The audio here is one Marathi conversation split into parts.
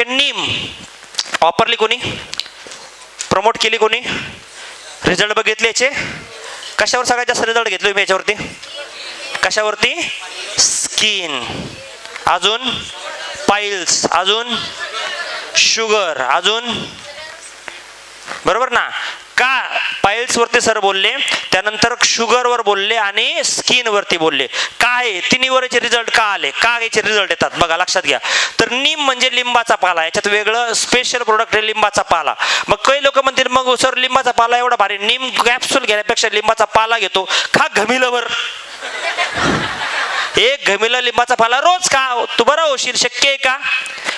नीम वापरली कोणी, प्रमोट केली कोणी, रिझल्ट बघितले याचे, कशावर सगळ्यात जास्त रिझल्ट घेतले मी याच्यावरती, कशावरती, स्किन, अजून पाईल्स, अजून शुगर, अजून बरोबर ना. का पाईल्स वरती सर बोलले, त्यानंतर शुगर वर बोलले आणि स्किन वरती बोलले. काय तिन्हीवरचे रिझल्ट का आले, का याचे रिझल्ट येतात बघा लक्षात घ्या. तर नीम म्हणजे लिंबाचा पाला, याच्यात वेगळं स्पेशल प्रोडक्ट आहे लिंबाचा पाला. मग काही लोक म्हणतील मग सर लिंबाचा पाला एवढा भारी, नीम कॅप्सूल घेण्यापेक्षा लिंबाचा पाला घेतो, खा घमिलवर. एक घमिला लिंबाचा पाला रोज खा, तू बरा होशील, शक्य आहे का,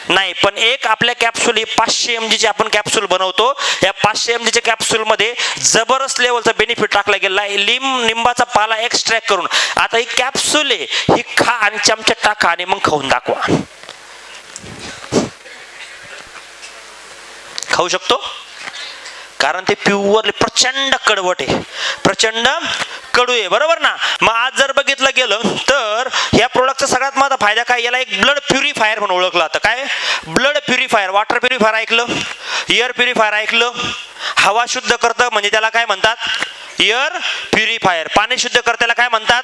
नाही. पण एक आपल्या कॅप्सूल ही 500 mg ची आपण कॅप्सूल बनवतो, या 500 mg च्या कॅप्सूल मध्ये जबरदस्त लेवलचा बेनिफिट टाकला गेला आहे लिंबाचा पाला एक्स्ट्रॅक्ट करून. आता ही कॅप्सूल आहे, ही खा आणि चमच्यात टाका आणि मग खाऊन दाखवा. खाऊ शकतो, कारण ते प्युअरली प्रचंड कडवट आहे, प्रचंड कडू आहे, बरोबर ना. मग आज जर बघितलं गेलं तर या प्रोडक्टचा सगळ्यात मोठा फायदा काय, याला एक ब्लड प्युरिफायर म्हणून ओळखलं जातं. काय, ब्लड प्युरिफायर. वॉटर प्युरिफायर ऐकलं, एअर प्युरिफायर ऐकलं. हवा शुद्ध करतं म्हणजे त्याला काय म्हणतात, एअर प्युरिफायर. पाणी शुद्ध करतं त्याला काय म्हणतात.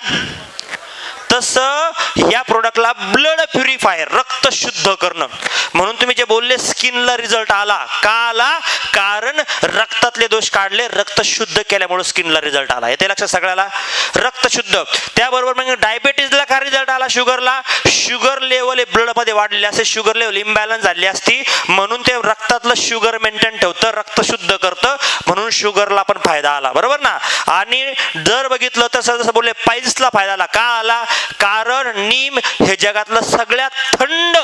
तसं या प्रोडक्टला ब्लड प्युरिफायर, रक्त शुद्ध करणं. म्हणून तुम्ही जे बोलले स्किनला रिझल्ट आला, का आला, कारण रक्तातले दोष काढले, रक्त शुद्ध केल्यामुळे स्किनला रिझल्ट आला. येते लक्षात सगळ्याला, रक्त शुद्ध. त्याबरोबर मग डायबिटीजला का रिझल्ट आला, शुगरला, शुगर लेवल ब्लड मध्ये वाढलेली असते, शुगर लेवल इम्बॅलन्स झाली असती, म्हणून ते रक्तातलं शुगर मेंटेन ठेवतं, रक्त शुद्ध करतं, म्हणून शुगरला पण फायदा आला, बरोबर ना. आणि जर बघितलं तर जसं बोलले पाईल्सला फायदा आला, का आला, कारण नीम हे जगातलं सगळ्यात थंड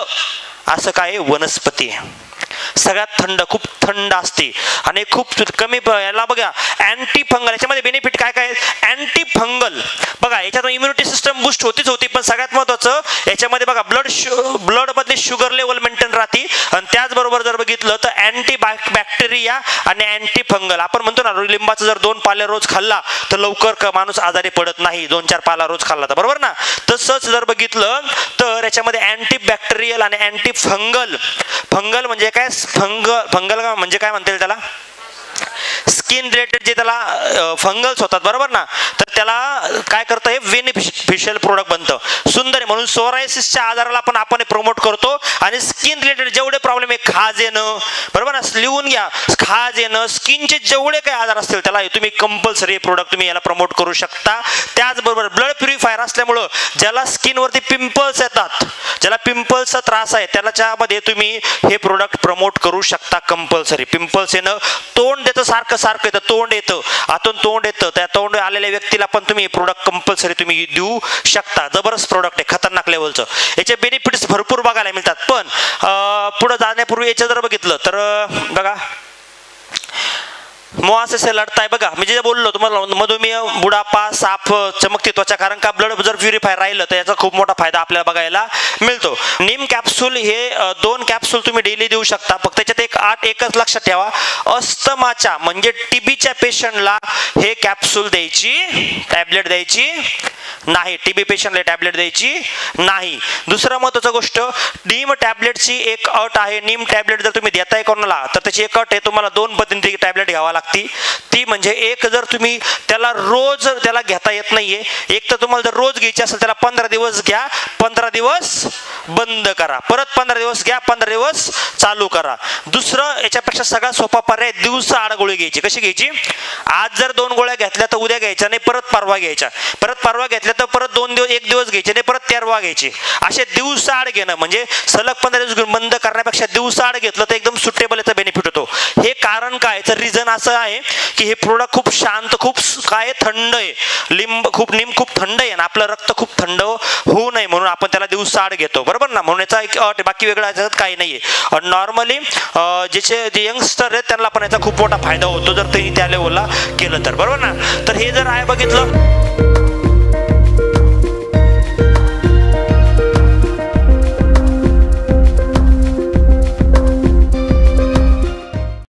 असं काय वनस्पती आहे, सगळ्यात थंड, खूप थंड असते आणि खूप कमी. याला बघा अँटी फंगल, याच्यामध्ये बेनिफिट काय काय, अँटी फंगल. बघा याच्यात इम्युनिटी सिस्टम बूस्ट होतीच होती, पण सगळ्यात महत्वाचं याच्यामध्ये बघा ब्लड मधली शुगर लेवल मेंटेन राहते. आणि त्याचबरोबर जर बघितलं तर अँटी बॅक्टेरिया आणि अँटी फंगल. आपण म्हणतो ना लिंबाचा जर 2 पाले रोज खाल्ला तर लवकर माणूस आजारी पडत नाही, 2-4 पाला रोज खाल्ला तर, बरोबर ना. तसंच जर बघितलं तर याच्यामध्ये अँटी बॅक्टेरियल आणि अँटी फंगल. फंगल म्हणजे काय, फंगल म्हणजे काय म्हणता येईल त्याला, स्किन रिलेटेड जे त्याला फंगल्स होतात, बरोबर ना. तर त्याला काय करतं, हे बेनिफिशियल प्रोडक्ट बनतं, सुंदर आहे. म्हणून सोरायसिसच्या आजाराला पण आपण प्रमोट करतो. आणि स्किन रिलेटेड जेवढे प्रॉब्लेम आहे, खाज येणं, बरोबर ना, लिहून घ्या, खाज येणं, स्किनचे जेवढे काही आजार असतील त्याला तुम्ही कंपल्सरी प्रोडक्ट तुम्ही याला प्रमोट करू शकता. त्याचबरोबर ब्लड प्युरिफायर असल्यामुळं ज्याला स्किनवरती पिंपल्स येतात, ज्याला पिंपल्सचा त्रास आहे, त्याच्यामध्ये तुम्ही हे प्रोडक्ट प्रमोट करू शकता कंपल्सरी. पिंपल्स येणं, तोंड देतं सारखं सारखं येतं, तोंड येतं आतून, तोंड येतं, त्या तोंड आलेल्या व्यक्तीला पण तुम्ही प्रोडक्ट कंपल्सरी तुम्ही देऊ शकता. जबरदस्त प्रोडक्ट आहे, खतरनाक लेवलचं. याचे बेनिफिट्स भरपूर बघायला मिळतात. पण पुढे जाण्यापूर्वी याचं जर बघितलं तर बघा मुळासे से लढताय. बघा मी जे बोललो तुम्हाला, मधुमेह, बुढापा, साफ, चमकती त्वचा, कारण का ब्लड जर प्युरिफायर राहिलं तर याचा खूप मोठा फायदा आपल्याला बघायला मिळतो. नीम कॅप्सूल हे 2 कॅप्सूल तुम्ही डेली देऊ शकता. फक्त त्याच्यात एकच लक्षात ठेवा, अस्थमाच्या म्हणजे टीबीच्या पेशंटला हे कॅप्सूल द्यायची, टॅबलेट द्यायची नाही, टीबी पेशंटला टॅबलेट द्यायची नाही. दुसरं महत्त्वाचं गोष्ट, नीम टॅबलेटची एक अट आहे. नीम टॅबलेट जर तुम्ही देताय कोणाला तर त्याची एक अट आहे, तुम्हाला 2 पद्धतीने टॅबलेट घ्यावा लागते. ती म्हणजे एक, जर तुम्ही त्याला रोज त्याला घेता येत नाहीये, एक तर तुम्हाला जर रोज घ्यायची असेल त्याला 15 दिवस घ्या, 15 दिवस बंद करा, परत 15 दिवस घ्या, 15 दिवस चालू करा. दुसरं याच्यापेक्षा सगळा सोपा पर्याय, दिवसा आड गोळी घ्यायची. कशी घ्यायची, आज जर 2 गोळ्या घेतल्या तर उद्या घ्यायच्या नाही, परत परवा घ्यायच्या, परत परवा घेतल्या तर परत 2 दिवस 1 दिवस घ्यायचे नाही, परत 13वा घ्यायची. असे दिवसा आड घेणं म्हणजे सलग 15 दिवस बंद करण्यापेक्षा दिवसा आड घेतलं तर एकदम सुटेबल याचा बेनिफिट होतो. हे कारण काय, याचं रिझन असं आहे की हे प्रोडक्ट खूप शांत, खूप काय थंड आहे. नीम खूप थंड आहे आणि आपलं रक्त खूप थंड होऊ नये म्हणून आपण त्याला दिवसा आड घेतो, बरोबर ना. म्हणून याचा एक अट, बाकी वेगळं याच्यात काही नाहीये. नॉर्मली जे यंगस्टर आहेत त्यांना पण याचा खूप मोठा फायदा होतो जर त्यांनी त्या लेवलला केलं तर, बरोबर ना. तर हे जर आहे बघितलं